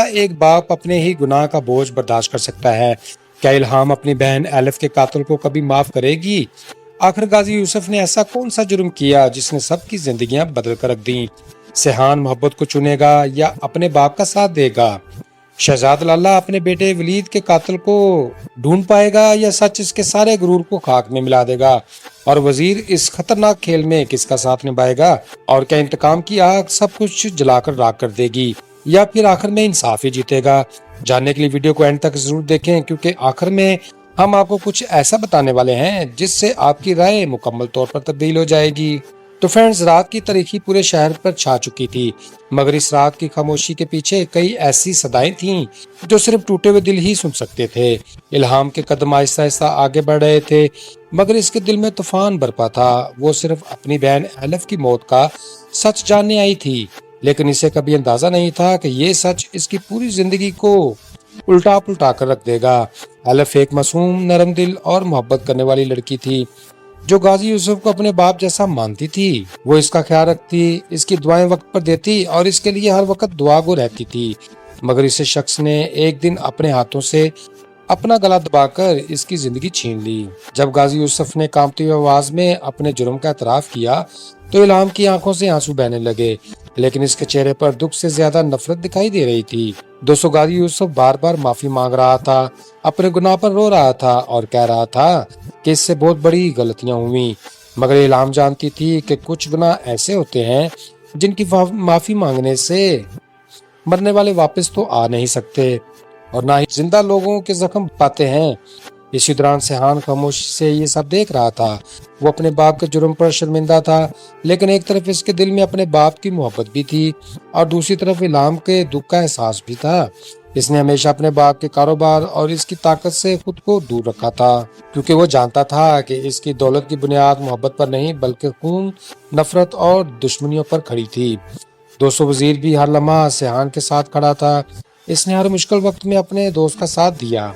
ایک باپ اپنے ہی گناہ کا بوجھ برداشت کر سکتا ہے؟ کیا الہام اپنی بہن ایلف کے قاتل کو کبھی معاف کرے گی؟ آخر غازی یوسف نے ایسا کون سا جرم کیا جس نے سب کی زندگیاں بدل کر رکھ دیں؟ سیحان محبت کو چنے گا یا اپنے باپ کا ساتھ دے گا؟ شہزاد لالا اپنے بیٹے ولید کے قاتل کو ڈھونڈ پائے گا یا سچ اس کے سارے غرور کو خاک میں ملا دے گا؟ اور وزیر اس خطرناک کھیل میں کس کا ساتھ نبھائے گا؟ اور کیا انتقام کی آگ سب کچھ جلا کر راکھ کر دے گی یا پھر آخر میں انصاف ہی جیتے گا؟ جاننے کے لیے ویڈیو کو اینڈ تک ضرور دیکھیں، کیونکہ آخر میں ہم آپ کو کچھ ایسا بتانے والے ہیں جس سے آپ کی رائے مکمل طور پر تبدیل ہو جائے گی۔ تو فرینڈز، رات کی تاریکی پورے شہر پر چھا چکی تھی، مگر اس رات کی خاموشی کے پیچھے کئی ایسی صدائیں تھیں جو صرف ٹوٹے ہوئے دل ہی سن سکتے تھے۔ الہام کے قدم آہستہ آہستہ آگے بڑھ رہے تھے، مگر اس کے دل میں طوفان برپا تھا۔ وہ صرف اپنی بہن ایلف کی موت کا سچ جاننے آئی تھی، لیکن اسے کبھی اندازہ نہیں تھا کہ یہ سچ اس کی پوری زندگی کو الٹا پلٹا کر رکھ دے گا۔ ایلف ایک معصوم، نرم دل اور محبت کرنے والی لڑکی تھی جو غازی یوسف کو اپنے باپ جیسا مانتی تھی۔ وہ اس کا خیال رکھتی، اس کی دعائیں وقت پر دیتی اور اس کے لیے ہر وقت دعا گو رہتی تھی۔ مگر اس شخص نے ایک دن اپنے ہاتھوں سے اپنا گلا دبا کر اس کی زندگی چھین لی۔ جب غازی یوسف نے کانپتی ہوئی آواز میں اپنے جرم کا اعتراف کیا تو الہام کی آنکھوں سے آنسو بہنے لگے، لیکن اس کے چہرے پر دکھ سے زیادہ نفرت دکھائی دے رہی تھی۔ دوستو، غازی یوسف بار بار معافی مانگ رہا تھا، اپنے گناہ پر رو رہا تھا اور کہہ رہا تھا کہ اس سے بہت بڑی غلطیاں ہوئیں، مگر الہام جانتی تھی کہ کچھ گناہ ایسے ہوتے ہیں جن کی معافی مانگنے سے مرنے والے واپس تو آ نہیں سکتے اور نہ ہی زندہ لوگوں کے زخم پاتے ہیں۔ اسی دوران سیحان خاموشی سے یہ سب دیکھ رہا تھا۔ وہ اپنے باپ کے جرم پر شرمندہ تھا، لیکن ایک طرف اس کے دل میں اپنے باپ کی محبت بھی تھی اور دوسری طرف الہام کے دکھ کا احساس بھی تھا۔ اس نے ہمیشہ اپنے باپ کے کاروبار اور اس کی طاقت سے خود کو دور رکھا تھا، کیونکہ وہ جانتا تھا کہ اس کی دولت کی بنیاد محبت پر نہیں بلکہ خون، نفرت اور دشمنیوں پر کھڑی تھی۔ دوستو، وزیر بھی ہر لمحہ سیحان کے ساتھ کھڑا تھا۔ اس نے ہر مشکل وقت میں اپنے دوست کا ساتھ دیا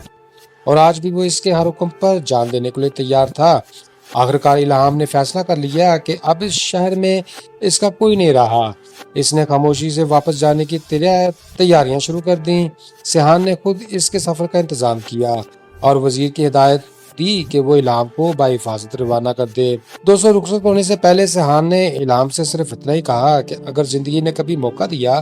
اور آج بھی وہ اس کے ہر حکم پر جان دینے کے لیے تیار تھا۔ آخرکار الہام نے فیصلہ کر لیا کہ اب اس شہر میں اس کا کوئی نہیں رہا۔ اس نے خاموشی سے واپس جانے کی تیاریاں شروع کر دیں۔ سیحان نے خود اس کے سفر کا انتظام کیا اور وزیر کی ہدایت دی کہ وہ الہام کو بحفاظت روانہ کر دے۔ دوستو، رخصت ہونے سے پہلے سیحان نے الہام سے صرف اتنا ہی کہا کہ اگر زندگی نے کبھی موقع دیا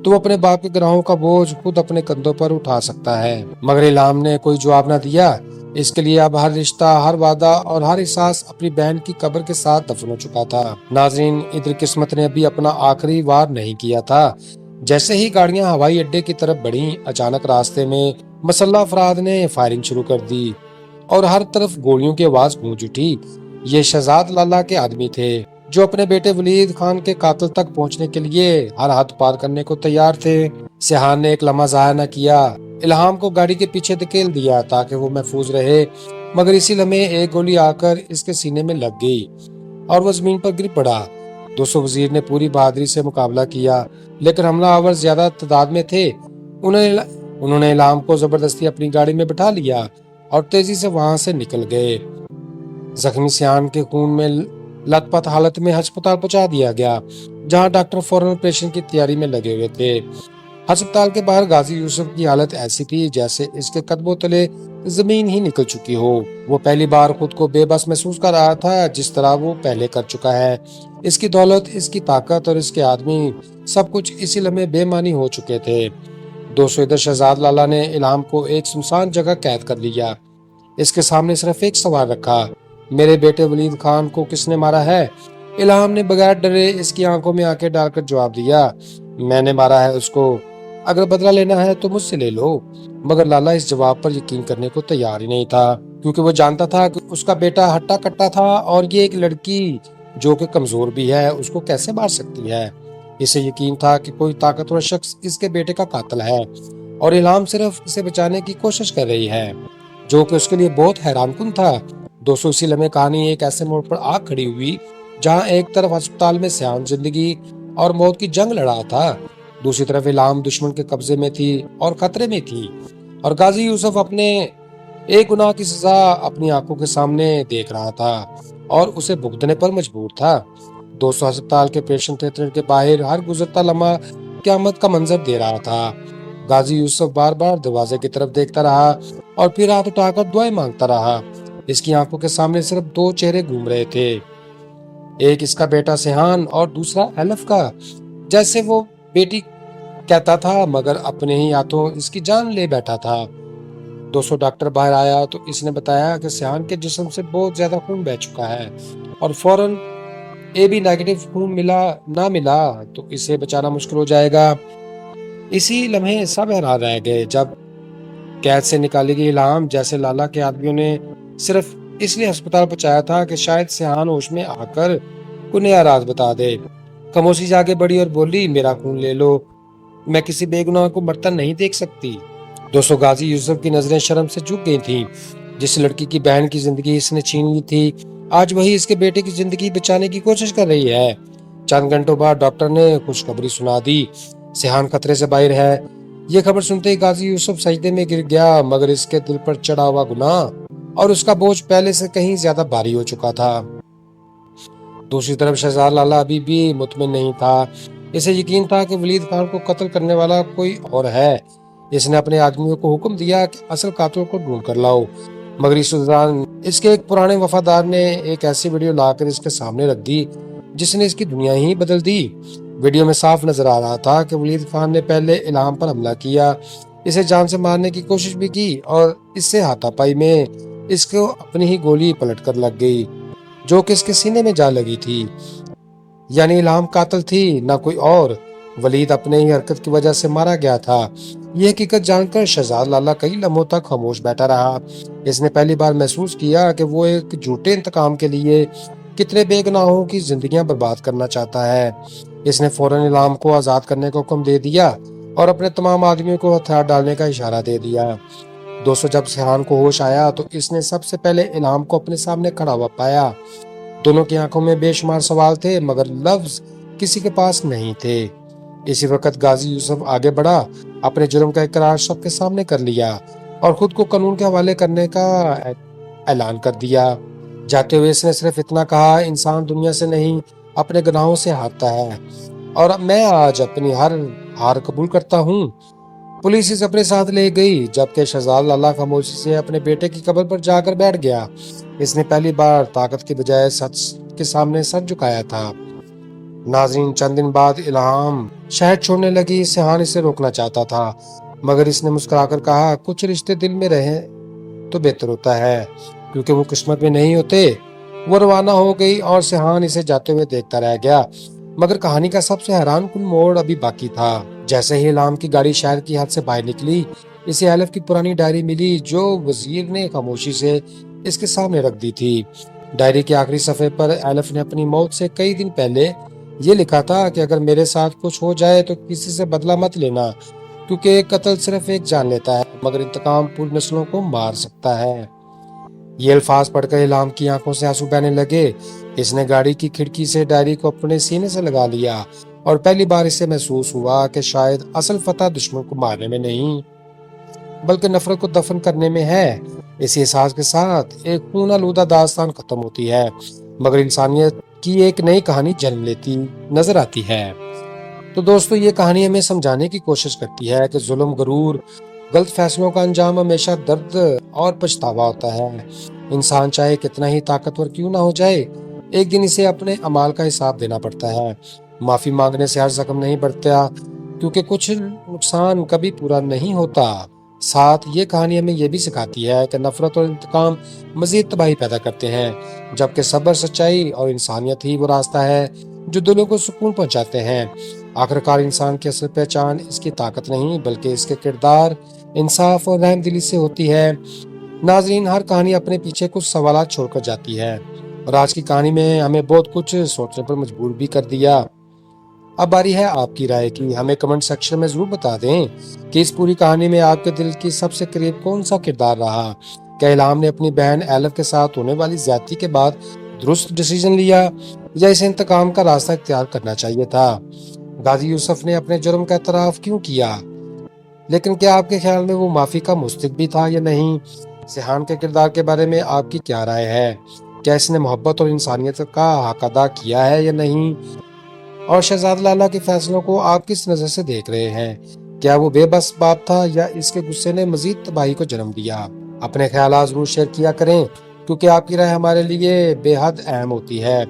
تو وہ اپنے باپ کے گناہوں کا بوجھ خود اپنے کندھوں پر اٹھا سکتا ہے۔ مگر الہام نے کوئی جواب نہ دیا۔ اس کے لیے اب ہر رشتہ، ہر وعدہ اور ہر احساس اپنی بہن کی قبر کے ساتھ دفن ہو چکا تھا۔ ناظرین، ادھر قسمت نے ابھی اپنا آخری وار نہیں کیا تھا۔ جیسے ہی گاڑیاں ہوائی اڈے کی طرف بڑھیں، اچانک راستے میں مسلح افراد نے فائرنگ شروع کر دی اور ہر طرف گولیوں کی آواز گونج اٹھی۔ یہ شہزاد لالا کے آدمی تھے جو اپنے بیٹے ولید خان کے قاتل تک پہنچنے کے لیے ہر حد پار کرنے کو تیار تھے۔ سیحان نے ایک لمحہ ضائع نہ کیا، الہام کو گاڑی کے پیچھے دھکیل دیا تاکہ وہ محفوظ رہے، مگر اسی لمحے ایک گولی آ کر اس کے سینے میں لگ گئی اور وہ زمین پر گر پڑا۔ دوستو، وزیر نے پوری بہادری سے مقابلہ کیا، لیکن حملہ آور زیادہ تعداد میں تھے۔ انہوں نے الہام کو زبردستی اپنی گاڑی میں بٹھا لیا اور تیزی سے وہاں سے نکل گئے۔ زخمی سیحان کے خون میں لت پت حالت میں ہسپتال پہنچا دیا گیا، جہاں ڈاکٹر فوراً آپریشن کی تیاری میں لگے ہوئے تھے۔ ہسپتال کے باہر غازی یوسف کی حالت ایسی تھی جیسے اس کے قدموں تلے زمین ہی نکل چکی ہو۔ وہ پہلی بار خود کو بے بس محسوس کر رہا تھا، جس طرح وہ پہلے کر چکا ہے۔ اس کی دولت، اس کی طاقت اور اس کے آدمی، سب کچھ اسی لمحے بے معنی ہو چکے تھے۔ دوستو، ادھر شہزاد لالا نے الہام کو ایک سنسان جگہ قید کر لیا۔ اس کے سامنے صرف ایک سوال رکھا، میرے بیٹے ولید خان کو کس نے مارا ہے؟ الہام نے بغیر ڈرے اس کی آنکھوں میں آنکھیں ڈال کر جواب دیا، میں نے مارا ہے اس کو، اگر بدلہ لینا ہے تو مجھ سے لے لو۔ مگر لالا اس جواب پر یقین کرنے کو تیار ہی نہیں تھا، کیونکہ وہ جانتا تھا کہ اس کا بیٹا ہٹا کٹا تھا اور یہ ایک لڑکی جو کہ کمزور بھی ہے اس کو کیسے مار سکتی ہے۔ اسے یقین تھا کہ کوئی طاقتور شخص اس کے بیٹے کا قاتل ہے اور الہام صرف اسے بچانے کی کوشش کر رہی ہے، جو کہ اس کے لیے بہت حیران کن تھا۔ دوستو، اسی لمحے کہانی ایک ایسے موڑ پر آ کھڑی ہوئی جہاں ایک طرف ہسپتال میں سیحان زندگی اور موت کی جنگ لڑ رہا تھا، دوسری طرف الہام دشمن کے قبضے میں تھی اور خطرے میں تھی، اور غازی یوسف اپنے ایک گناہ کی سزا اپنی آنکھوں کے سامنے دیکھ رہا تھا اور اسے بھگتنے پر مجبور تھا۔ دوستو، ہسپتال کے پیشنٹ تھیٹر کے باہر ہر گزرتا لمحہ قیامت کا منظر دے رہا تھا۔ غازی یوسف بار بار دروازے کی طرف دیکھتا رہا اور پھر ہاتھ اٹھا کر دعائیں مانگتا رہا۔ اس کی آنکھوں کے سامنے صرف دو چہرے گھوم رہے تھے، ایک اس کا بیٹا سیحان اور دوسرا ایلف کا، جیسے وہ بیٹی کہتا تھا مگر اپنے ہی ہاتھوں اس کی جان لے بیٹھا تھا۔ 200 ڈاکٹر باہر آیا تو اس نے بتایا کہ سیحان کے جسم سے بہت زیادہ خون بہہ چکا ہے اور فوراً اے بی نیگیٹو خون نہ ملا تو اسے بچانا مشکل ہو جائے گا۔ اسی لمحے سب حیران رہ گئے جب قید سے نکالی گئی الہام، جیسے لالا کے آدمیوں نے صرف اس لیے ہسپتال پہنچایا تھا کہ شاید سیحان ہوش میں آ کر کوئی نیا راز بتا دے۔ خاموشی سے آگے بڑھی اور بولی، میرا خون لے لو، میں کسی بے گناہ کو مرتا نہیں دیکھ سکتی۔ 200 غازی یوسف کی نظریں شرم سے جھک گئی تھیں۔ جس لڑکی کی بہن کی زندگی اس نے چھین لی تھی، آج وہی اس کے بیٹے کی زندگی بچانے کی کوشش کر رہی ہے۔ چند گھنٹوں بعد ڈاکٹر نے خوشخبری سنا دی، سیحان خطرے سے باہر ہے۔ یہ خبر سنتے ہی غازی یوسف سجدے میں گر گیا، مگر اس کے دل پر چڑھا ہوا گناہ اور اس کا بوجھ پہلے سے کہیں زیادہ بھاری ہو چکا تھا۔ دوسری طرف شہزاد لالا ابھی بھی مطمئن نہیں تھا۔ اسے یقین تھا کہ ولید خان کو قتل کرنے والا کوئی اور ہے۔ اس نے اپنے آدمیوں کو حکم دیا کہ اصل قاتل کو ڈھونڈ کر لاؤ، مگر اس دوران اس کے ایک پرانے وفادار نے ایک ایسی ویڈیو لا کر اس کے سامنے رکھ دی جس نے اس کی دنیا ہی بدل دی۔ ویڈیو میں صاف نظر آ رہا تھا کہ ولید خان نے پہلے الہام پر حملہ کیا، اسے جان سے مارنے کی کوشش بھی کی اور اس سے ہاتھا پائی میں اس کو اپنی ہی گولی پلٹ کر لگ گئی جو کہ اس کے سینے میں جا لگی تھی۔ یعنی الہام قاتل تھی، نہ کوئی اور۔ ولید اپنے ہی حرکت کی وجہ سے مارا گیا تھا۔ یہ حقیقت جان کر شہزاد لالا کئی لمحوں تک خاموش بیٹھا رہا۔ اس نے پہلی بار محسوس کیا کہ وہ ایک جھوٹے انتقام کے لیے کتنے بے گناہوں کی زندگیاں برباد کرنا چاہتا ہے۔ اس نے فوراً الہام کو آزاد کرنے کا حکم دے دیا اور اپنے تمام آدمیوں کو ہتھیار ڈالنے کا اشارہ دے دیا۔ 200 جب سیحان کو ہوش آیا تو اس نے سب سے پہلے الہام کو اپنے سامنے کھڑا ہوا پایا۔ دونوں کی آنکھوں میں بے شمار سوال تھے مگر لفظ کسی کے پاس نہیں تھے۔ اسی وقت غازی یوسف آگے بڑھا، اپنے جرم کا اقرار سب کے سامنے کر لیا اور خود کو قانون کے حوالے کرنے کا اعلان کر دیا۔ جاتے ہوئے اس نے صرف اتنا کہا، انسان دنیا سے نہیں اپنے گناہوں سے ہارتا ہے اور میں آج اپنی ہر ہار قبول کرتا ہوں۔ پولیس اسے اپنے ساتھ لے گئی جبکہ شہزاد لالا خاموشی سے اپنے بیٹے کی قبر پر جا کر بیٹھ گیا۔ اس نے پہلی بار طاقت کی بجائے سچ کے سامنے سر جھکایا تھا۔ ناظرین، چند دن بعد الہام شہر چھوڑنے لگی۔ سیحان اسے روکنا چاہتا تھا مگر اس نے مسکرا کر کہا، کچھ رشتے دل میں رہیں تو بہتر ہوتا ہے کیونکہ وہ قسمت میں نہیں ہوتے۔ وہ روانہ ہو گئی اور سیحان اسے جاتے ہوئے دیکھتا رہ گیا، مگر کہانی کا سب سے حیران کن موڑ ابھی باقی تھا۔ جیسے ہی الہام کی گاڑی شہر کی حد سے باہر نکلی، اسے ایلف کی پرانی ڈائری ملی جو وزیر نے خاموشی سے اس کے سامنے رکھ دی تھی۔ ڈائری کے آخری صفحے پر ایلف نے اپنی موت سے کئی دن پہلے یہ لکھا تھا کہ اگر میرے ساتھ کچھ ہو جائے تو کسی سے بدلہ مت لینا، کیونکہ قتل صرف ایک جان لیتا ہے مگر انتقام پوری نسلوں کو مار سکتا ہے۔ یہ الفاظ پڑھ کر الہام کی آنکھوں سے آنسو بہنے لگے۔ اس نے گاڑی کی کھڑکی سے ڈائری کو اپنے سینے سے لگا لیا اور پہلی بار اسے محسوس ہوا کہ شاید اصل فتح دشمن کو مارنے میں نہیں بلکہ نفرت کو دفن کرنے میں ہے۔ اسی احساس کے ساتھ ایک خون آلودہ داستان ختم ہوتی ہے مگر انسانیت کی ایک نئی کہانی جنم لیتی نظر آتی ہے۔ تو دوستو، یہ کہانی ہمیں سمجھانے کی کوشش کرتی ہے کہ ظلم، غرور، غلط فیصلوں کا انجام ہمیشہ درد اور پچھتاوا ہوتا ہے۔ انسان چاہے کتنا ہی طاقتور کیوں نہ ہو جائے، ایک دن اسے اپنے اعمال کا حساب دینا پڑتا ہے۔ معافی مانگنے سے ہر زخم نہیں بڑھتا کیونکہ کچھ نقصان کبھی پورا نہیں ہوتا۔ ساتھ یہ کہانی ہمیں یہ بھی سکھاتی ہے کہ نفرت اور انتقام مزید تباہی پیدا کرتے ہیں، جبکہ صبر، سچائی اور انسانیت ہی وہ راستہ ہے جو دلوں کو سکون پہنچاتے ہیں۔ آخرکار انسان کی اصل پہچان اس کی طاقت نہیں بلکہ اس کے کردار، انصاف اور رحم دلی سے ہوتی ہے۔ ناظرین، ہر کہانی اپنے پیچھے کچھ سوالات چھوڑ کر جاتی ہے اور آج کی کہانی میں ہمیں بہت کچھ سوچنے پر مجبور بھی کر دیا۔ اب باری ہے آپ کی رائے کی۔ ہمیں کمنٹ سیکشن میں ضرور بتا دیں کہ اس پوری کہانی میں آپ کے دل کی سب سے قریب کون سا کردار رہا۔ کیا الہام نے اپنی بہن ایلف کے ساتھ ہونے والی زیادتی کے بعد درست ڈیسیژن لیا یا اسے انتقام کا راستہ اختیار کرنا چاہیے تھا؟ غازی یوسف نے اپنے جرم کا اعتراف کیوں کیا، لیکن کیا آپ کے خیال میں وہ معافی کا مستحق بھی تھا یا نہیں؟ سیحان کے کردار کے بارے میں آپ کی کیا رائے ہے؟ کیا اس نے محبت اور انسانیت کا حق ادا کیا ہے یا نہیں؟ اور شہزاد لالا کے فیصلوں کو آپ کس نظر سے دیکھ رہے ہیں؟ کیا وہ بے بس باپ تھا یا اس کے غصے نے مزید تباہی کو جنم دیا؟ اپنے خیالات ضرور شیئر کیا کریں کیونکہ آپ کی رائے ہمارے لیے بے حد اہم ہوتی ہے۔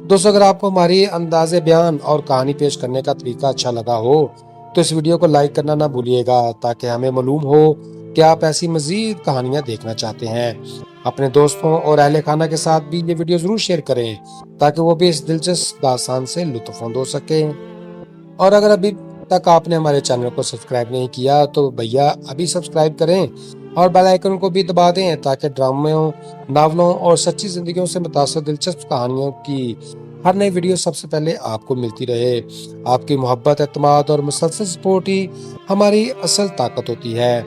دوستو، اگر آپ کو ہماری انداز بیان اور کہانی پیش کرنے کا طریقہ اچھا لگا ہو تو اس ویڈیو کو لائک کرنا نہ بھولیے گا تاکہ ہمیں معلوم ہو کہ آپ ایسی مزید کہانیاں دیکھنا چاہتے ہیں۔ اپنے دوستوں اور اہل خانہ کے ساتھ بھی یہ ویڈیو ضرور شیئر کریں تاکہ وہ بھی اس دلچسپ داستان سے لطف اندوز ہو سکیں۔ اور اگر ابھی تک آپ نے ہمارے چینل کو سبسکرائب نہیں کیا تو بھیا ابھی سبسکرائب کریں اور بیل آئیکن کو بھی دبا دیں تاکہ ڈراموں، ناولوں اور سچی زندگیوں سے متاثر دلچسپ کہانیوں کی ہر نئی ویڈیو سب سے پہلے آپ کو ملتی رہے۔ آپ کی محبت، اعتماد اور مسلسل سپورٹ ہی ہماری اصل طاقت ہوتی ہے۔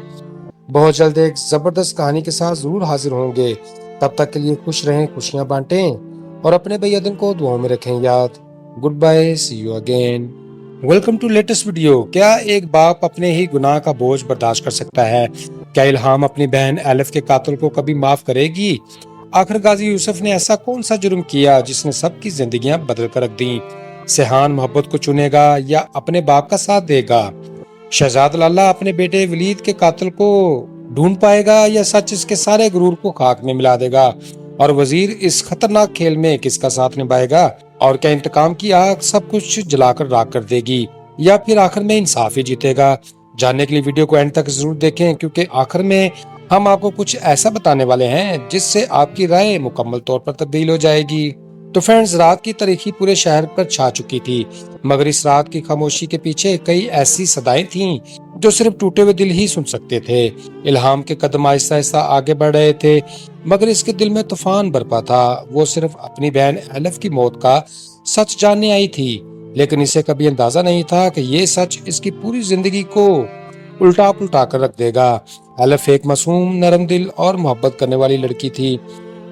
بہت جلد ایک زبردست کہانی کے ساتھ ضرور حاضر ہوں گے۔ تب تک کے لیے خوش رہیں، خوشیاں بانٹیں اور اپنے بھائی عدن کو دعاؤں میں رکھیں یاد۔ Goodbye, see you again. Welcome to latest video. کیا ایک باپ اپنے ہی گناہ کا بوجھ برداشت کر سکتا ہے؟ کیا الہام اپنی بہن ایلف کے قاتل کو کبھی معاف کرے گی؟ آخر غازی یوسف نے ایسا کون سا جرم کیا جس نے سب کی زندگیاں بدل کر رکھ دیں؟ سیحان محبت کو چنے گا یا اپنے باپ کا ساتھ دے گا؟ شہزاد لالا اپنے بیٹے ولید کے قاتل کو ڈھونڈ پائے گا یا سچ اس کے سارے غرور کو خاک میں ملا دے گا؟ اور وزیر اس خطرناک کھیل میں کس کا ساتھ نبھائے گا؟ اور کیا انتقام کی آگ سب کچھ جلا کر راکھ کر دے گی یا پھر آخر میں انصاف ہی جیتے گا؟ جاننے کے لیے ویڈیو کو اینڈ تک ضرور دیکھیں کیونکہ آخر میں ہم آپ کو کچھ ایسا بتانے والے ہیں جس سے آپ کی رائے مکمل طور پر تبدیل ہو جائے گی۔ تو فرینڈز، رات کی تاریکی پورے شہر پر چھا چکی تھی، مگر اس رات کی خاموشی کے پیچھے کئی ایسی صدائیں تھیں جو صرف ٹوٹے ہوئے دل ہی سن سکتے تھے۔ الہام کے قدم آہستہ آہستہ آگے بڑھ رہے تھے مگر اس کے دل میں طوفان برپا تھا۔ وہ صرف اپنی بہن ایلف کی موت کا سچ جاننے آئی تھی، لیکن اسے کبھی اندازہ نہیں تھا کہ یہ سچ اس کی پوری زندگی کو الٹا پلٹا کر رکھ دے گا۔ ایلف ایک معصوم، نرم دل اور محبت کرنے والی لڑکی تھی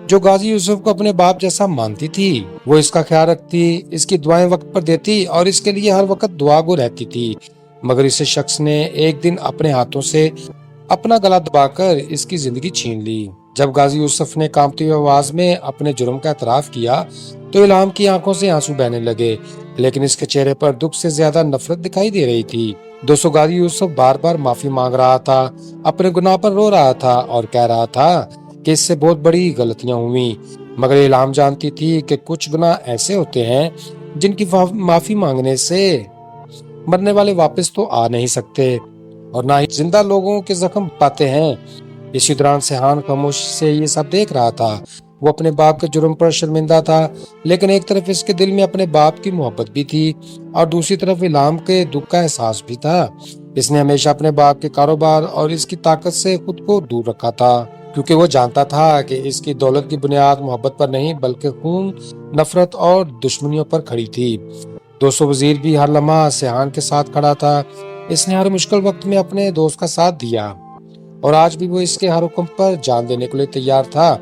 جو غازی یوسف کو اپنے باپ جیسا مانتی تھی۔ وہ اس کا خیال رکھتی، اس کی دعائیں وقت پر دیتی اور اس کے لیے ہر وقت دعا گو رہتی تھی۔ مگر اس شخص نے ایک دن اپنے ہاتھوں سے اپنا گلا دبا کر اس کی زندگی چھین لی۔ جب غازی یوسف نے کانپتی ہوئی آواز میں اپنے جرم کا اعتراف کیا تو الہام کی آنکھوں سے آنسو بہنے لگے، لیکن اس کے چہرے پر دکھ سے زیادہ نفرت دکھائی دے رہی تھی۔ دوستو، غازی یوسف بار بار معافی مانگ رہا تھا، اپنے گناہ پر رو رہا تھا اور کہہ رہا تھا کہ اس سے بہت بڑی غلطیاں ہوئیں، مگر الہام جانتی تھی کہ کچھ گناہ ایسے ہوتے ہیں جن کی معافی مانگنے سے مرنے والے واپس تو آ نہیں سکتے اور نہ ہی زندہ لوگوں کے زخم پاتے ہیں۔ اسی دوران سیحان خاموشی سے یہ سب دیکھ رہا تھا۔ وہ اپنے باپ کے جرم پر شرمندہ تھا، لیکن ایک طرف اس کے دل میں اپنے باپ کی محبت بھی تھی اور دوسری طرف الہام کے دکھ کا احساس بھی تھا۔ اس نے ہمیشہ اپنے باپ کے کاروبار اور اس کی طاقت سے خود کو دور رکھا تھا کیونکہ وہ جانتا تھا کہ اس کی دولت کی بنیاد محبت پر نہیں بلکہ خون، نفرت اور دشمنیوں پر کھڑی تھی۔ دوستو، وزیر بھی ہر لمحہ سیحان کے ساتھ کھڑا تھا۔ اس نے ہر مشکل وقت میں اپنے دوست کا ساتھ دیا اور آج بھی وہ اس کے ہر حکم پر جان دینے کے لیے تیار تھا۔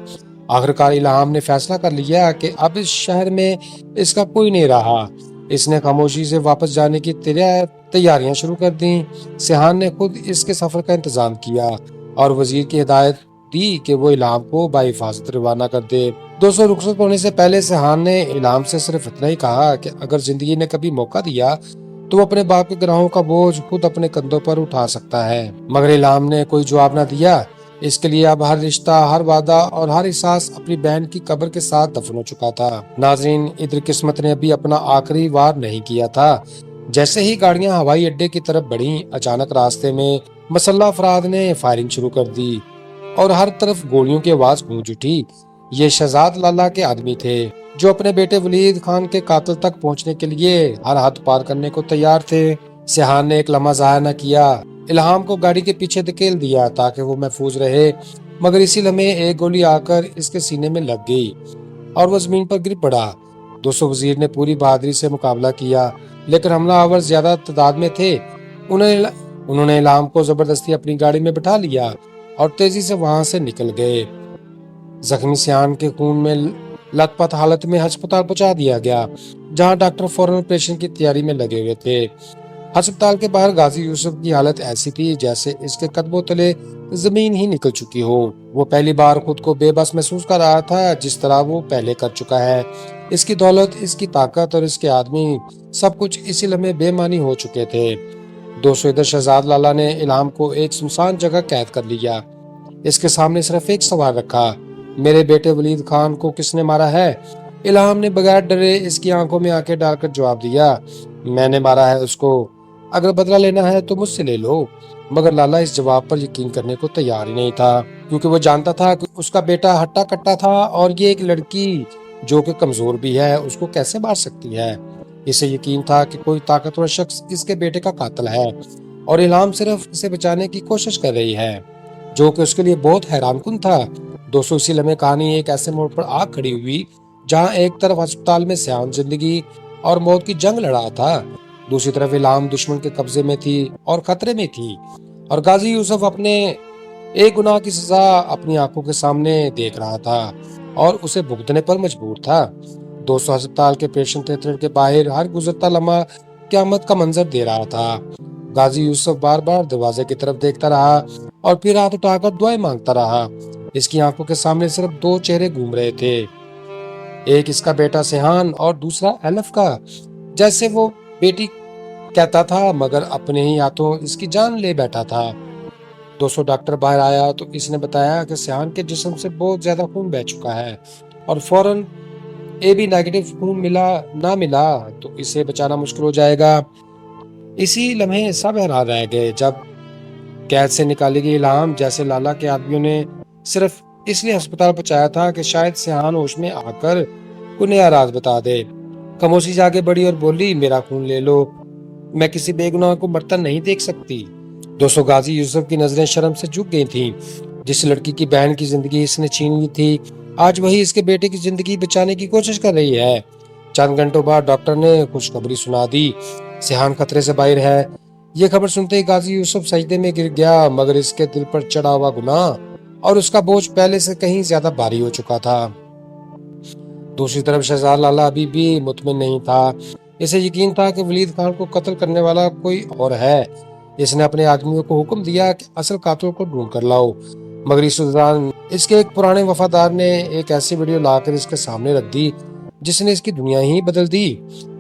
آخرکار الہام نے فیصلہ کر لیا کہ اب اس شہر میں اس کا کوئی نہیں رہا۔ اس نے خاموشی سے واپس جانے کی تیاریاں شروع کر دیں۔ سیحان نے خود اس کے سفر کا انتظام کیا اور وزیر کی ہدایت دی کہ وہ الہام کو بحفاظت روانہ کر دے۔ دوستو، رخصت ہونے سے پہلے سیحان نے الہام سے صرف اتنا ہی کہا کہ اگر زندگی نے کبھی موقع دیا تو وہ اپنے باپ کے گناہوں کا بوجھ خود اپنے کندھوں پر اٹھا سکتا ہے، مگر الہام نے کوئی جواب نہ دیا۔ اس کے لیے اب ہر رشتہ، ہر وعدہ اور ہر احساس اپنی بہن کی قبر کے ساتھ دفن ہو چکا تھا۔ ناظرین، ادھر قسمت نے ابھی اپنا آخری وار نہیں کیا تھا۔ جیسے ہی گاڑیاں ہوائی اڈے کی طرف بڑھیں، اچانک راستے میں مسلح افراد نے فائرنگ شروع کر دی اور ہر طرف گولیوں کی آواز گونج اٹھی۔ یہ شہزاد لالا کے آدمی تھے جو اپنے بیٹے ولید خان کے قاتل تک پہنچنے کے لیے ہر حد پار کرنے کو تیار تھے۔ سیحان نے ایک لمحہ ضائع نہ کیا، الہام کو گاڑی کے پیچھے دھکیل دیا تاکہ وہ محفوظ رہے، مگر اسی لمحے ایک گولی آ کر اس کے سینے میں لگ گئی اور وہ زمین پر گر پڑا۔ دوستو، وزیر نے پوری بہادری سے مقابلہ کیا، لیکن حملہ آور زیادہ تعداد میں تھے۔ انہوں نے الہام کو زبردستی اپنی گاڑی میں بٹھا لیا اور تیزی سے وہاں سے نکل گئے۔ زخمی سیحان کے خون میں لت پت حالت میں ہسپتال پہنچا دیا گیا، جہاں ڈاکٹر فوراً آپریشن کی تیاری میں لگے ہوئے تھے۔ ہسپتال کے باہر غازی یوسف کی حالت ایسی تھی جیسے اس کے قدموں تلے زمین ہی نکل چکی ہو۔ وہ پہلی بار خود کو بے بس محسوس کر رہا تھا جس طرح وہ پہلے کر چکا ہے۔ اس کی دولت، اس کی طاقت اور اس کے آدمی، سب کچھ اسی لمحے بے معنی ہو چکے تھے۔ دوستو ادھر شہزاد لالا نے الہام کو ایک سنسان جگہ قید کر لیا۔ اس کے سامنے صرف ایک سوال رکھا، میرے بیٹے ولید خان کو کس نے مارا ہے؟ الہام نے بغیر ڈرے اس کی آنکھوں میں آنکھیں ڈال کر جواب دیا، میں نے مارا ہے اس کو، اگر بدلہ لینا ہے تو مجھ سے لے لو۔ مگر لالا اس جواب پر یقین کرنے کو تیار ہی نہیں تھا، کیونکہ وہ جانتا تھا کہ اس کا بیٹا ہٹا کٹا تھا اور یہ ایک لڑکی جو کہ کمزور بھی ہے اس کو کیسے مار سکتی ہے۔ اسے یقین تھا کہ کوئی طاقتور شخص اس کے بیٹے کا قاتل ہے اور الہام صرف اسے بچانے کی کوشش کر رہی ہے، جو کہ اس کے لیے بہت حیران کن تھا۔ دوستو اسی لمحے کہانی ایک ایسے موڑ پر آ کھڑی ہوئی جہاں ایک طرف ہسپتال میں سیان زندگی اور موت کی جنگ لڑا تھا، دوسری طرف الہام دشمن کے قبضے میں تھی اور خطرے میں تھی، اور غازی یوسف اپنے ایک گناہ کی سزا اپنی آنکھوں کے سامنے دیکھ رہا تھا اور اسے بھگتنے پر مجبور تھا۔ دوستو ہسپتال کے پیشنٹ تھیٹر کے باہر ہر گزرتا لمحہ قیامت کا منظر دے رہا تھا۔ غازی یوسف بار بار دروازے کی طرف دیکھتا رہا اور پھر ہاتھ اٹھا کر دعائیں مانگتا رہا۔ اس کی آنکھوں کے سامنے صرف دو چہرے گھوم رہے تھے، ایک اس کا بیٹا سیحان اور دوسرا ایلف کا، جیسے وہ بیٹی کہتا تھا مگر اپنے ہی ہاتھوں اس کی جان لے بیٹھا تھا۔ دوستو ڈاکٹر باہر آیا تو اس نے بتایا کہ سیحان کے جسم سے بہت زیادہ خون بہہ چکا ہے اور فوراً اے بی نیگیٹو خون نہ ملا تو اسے بچانا مشکل ہو جائے گا۔ اسی لمحے سب حیران رہ گئے جب قید سے نکالی گئی الہام، جیسے لالا کے آدمیوں نے صرف اس لیے ہسپتال پہنچایا تھا کہ شاید سیحان ہوش میں آ کر کوئی نیا راز بتا دے۔ خاموشی سے آگے بڑھی اور بولی، میرا خون لے لو، میں کسی بے گناہ کو مرتا نہیں دیکھ سکتی۔ دوستو غازی یوسف کی نظریں شرم سے جھک گئی تھیں، جس لڑکی کی بہن کی زندگی اس نے چھین لی تھی آج وہی اس کے بیٹے کی زندگی بچانے کی کوشش کر رہی ہے۔ چند گھنٹوں بعد ڈاکٹر نے خوشخبری سنا دی، سیحان خطرے سے باہر ہے۔ یہ خبر سنتے ہی غازی یوسف سجدے میں گر گیا، مگر اس کے دل پر چڑھا ہوا گناہ اور اس کا بوجھ پہلے سے کہیں زیادہ بھاری ہو چکا تھا۔ دوسری طرف شہزاد لالا ابھی بھی مطمئن نہیں تھا، اسے یقین تھا کہ ولید خان کو قتل کرنے والا کوئی اور ہے۔ اس نے اپنے آدمیوں کو حکم دیا کہ اصل قاتل کو ڈھونڈ کر لاؤ، مگر اس دوران اس کے ایک پرانے وفادار نے ایک ایسی ویڈیو لا کر اس کے سامنے رکھ دی جس نے اس کی دنیا ہی بدل دی۔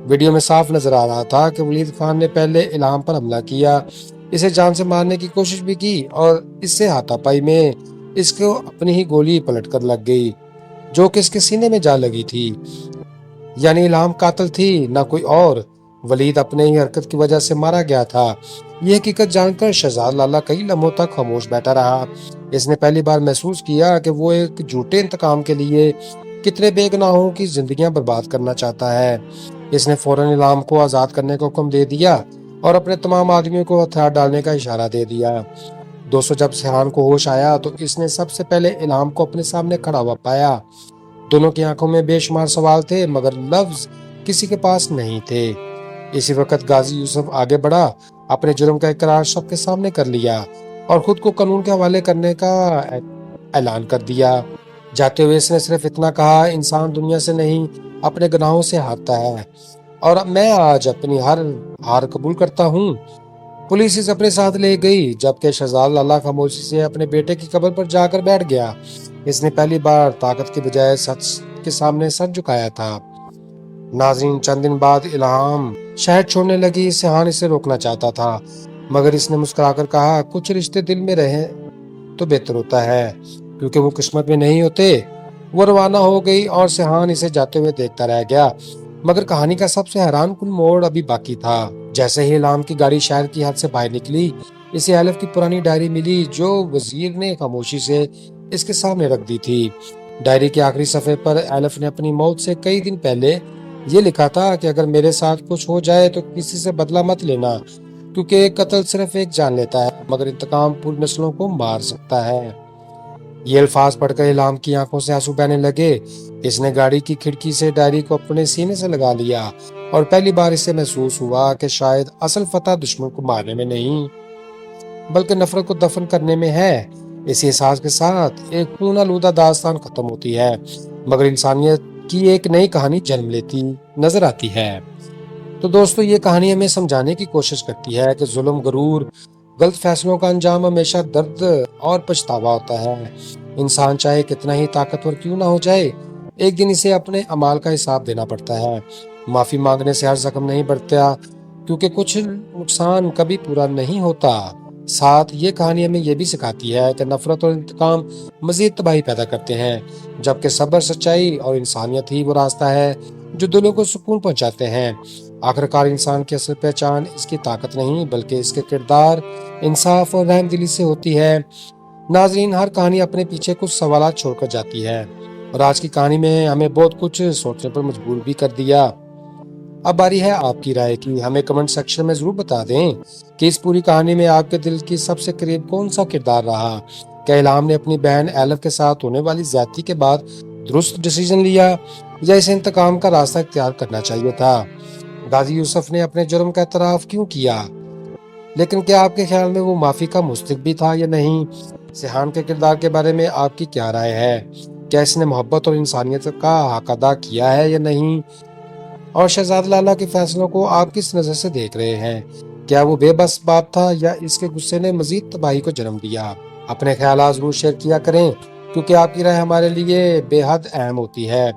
ویڈیو میں صاف نظر آ رہا تھا کہ ولید خان نے پہلے الہام پر حملہ کیا، اسے جان سے مارنے کی کوشش بھی کی اور اس سے ہاتھا پائی میں اس کو اپنی ہی گولی پلٹ کر لگ گئی جو کہ اس کے سینے میں جا لگی تھی۔ یعنی الہام قاتل تھی نہ کوئی اور، ولید اپنے ہی حرکت کی وجہ سے مارا گیا تھا۔ یہ حقیقت جان کر شہزاد لالا کئی لمحوں تک خاموش بیٹھا رہا۔ اس نے پہلی بار محسوس کیا کہ وہ ایک جھوٹے انتقام کے لیے کتنے بے گناہوں کی زندگیاں برباد کرنا چاہتا ہے۔ اس نے فوراً الہام کو آزاد کرنے کا حکم دے دیا اور اپنے تمام آدمیوں کو ہتھیار ڈالنے کا اشارہ دے دیا۔ دوستو جب سیحان کو ہوش آیا تو اس نے سب سے پہلے الہام کو اپنے سامنے کھڑا ہوا پایا۔ دونوں کی آنکھوں میں بے شمار سوال تھے مگر لفظ کسی کے پاس نہیں تھے۔ اسی وقت غازی یوسف آگے بڑھا، اپنے جرم کا اقرار سب کے سامنے کر لیا اور خود کو قانون کے حوالے کرنے کا اعلان کر دیا۔ جاتے ہوئے اس نے صرف اتنا کہا، انسان دنیا سے نہیں اپنے گناہوں سے ہارتا ہے اور میں آج اپنی ہر ہار قبول کرتا ہوں۔ پولیس اسے اپنے ساتھ لے گئی جبکہ شہزاد لالا خاموشی سے اپنے بیٹے کی قبر پر جا کر بیٹھ گیا۔ اس نے پہلی بار طاقت کی بجائے سچ کے سامنے سر جھکایا تھا۔ ناظرین چند دن بعد الہام شہر چھوڑنے لگی، سیحان اسے روکنا چاہتا تھا مگر اس نے مسکرا کر کہا، کچھ رشتے دل میں رہیں تو بہتر ہوتا ہے کیونکہ وہ قسمت میں نہیں ہوتے۔ وہ روانہ ہو گئی اور سیحان اسے جاتے ہوئے دیکھتا رہ گیا، مگر کہانی کا سب سے حیران کن موڑ ابھی باقی تھا۔ جیسے ہی الہام کی گاڑی شہر کی حد سے باہر نکلی، اسے ایلف کی پرانی ڈائری ملی جو وزیر نے خاموشی سے اس کے سامنے رکھ دی تھی۔ ڈائری کے آخری صفحے پر ایلف نے اپنی موت سے کئی دن پہلے یہ لکھا تھا کہ اگر میرے ساتھ کچھ ہو جائے تو کسی سے بدلہ مت لینا، کیونکہ ایک قتل صرف ایک جان لیتا ہے مگر انتقام پوری نسلوں کو مار سکتا ہے۔ یہ الفاظ پڑھ کر الہام کی آنکھوں سے آنسو بہنے لگے۔ اس نے گاڑی کی کھڑکی سے ڈائری کو اپنے سینے سے لگا لیا اور پہلی بار اسے محسوس ہوا کہ شاید اصل فتح دشمن کو مارنے میں نہیں بلکہ نفرت کو دفن کرنے میں ہے۔ اسی احساس کے ساتھ ایک خون آلودہ داستان ختم ہوتی ہے مگر انسانیت کی ایک نئی کہانی جنم لیتی نظر آتی ہے۔ تو دوستو یہ کہانی ہمیں سمجھانے کی کوشش کرتی ہے کہ ظلم، غرور، غلط فیصلوں کا انجام ہمیشہ درد اور پچھتاوا ہوتا ہے۔ انسان چاہے کتنا ہی طاقتور کیوں نہ ہو جائے، ایک دن اسے اپنے اعمال کا حساب دینا پڑتا ہے۔ معافی مانگنے سے ہر زخم نہیں بڑھتا کیونکہ کچھ نقصان کبھی پورا نہیں ہوتا۔ ساتھ یہ کہانی ہمیں یہ بھی سکھاتی ہے کہ نفرت اور انتقام مزید تباہی پیدا کرتے ہیں، جبکہ صبر، سچائی اور انسانیت ہی وہ راستہ ہے جو دلوں کو سکون پہنچاتے ہیں۔ آخرکار انسان کی اصل پہچان اس کی طاقت نہیں بلکہ اس کے کردار، انصاف اور رحم دلی سے ہوتی ہے۔ ناظرین، ہر کہانی اپنے پیچھے کچھ سوالات چھوڑ کر جاتی ہے، اور آج کی کہانی میں ہمیں بہت کچھ سوچنے پر مجبور بھی کر دیا۔ اب باری ہے آپ کی رائے کی۔ ہمیں کمنٹ سیکشن میں ضرور بتا دیں کہ اس پوری کہانی میں آپ کے دل کی سب سے قریب کون سا کردار رہا۔ کیا الہام نے اپنی بہن ایلف کے ساتھ ہونے والی زیادتی کے بعد درست ڈیسیژن لیا، یا اسے انتقام کا راستہ اختیار کرنا چاہیے تھا؟ غازی یوسف نے اپنے جرم کا اعتراف کیوں کیا، لیکن کیا آپ کے خیال میں وہ معافی کا مستحق بھی تھا یا نہیں؟ سیحان کے کردار کے بارے میں آپ کی کیا رائے ہے؟ کیا اس نے محبت اور انسانیت کا حق ادا کیا ہے یا نہیں؟ اور شہزاد لالا کے فیصلوں کو آپ کس نظر سے دیکھ رہے ہیں؟ کیا وہ بے بس باپ تھا یا اس کے غصے نے مزید تباہی کو جنم دیا؟ اپنے خیالات ضرور شیئر کیا کریں، کیونکہ آپ کی رائے ہمارے لیے بے حد اہم ہوتی ہے۔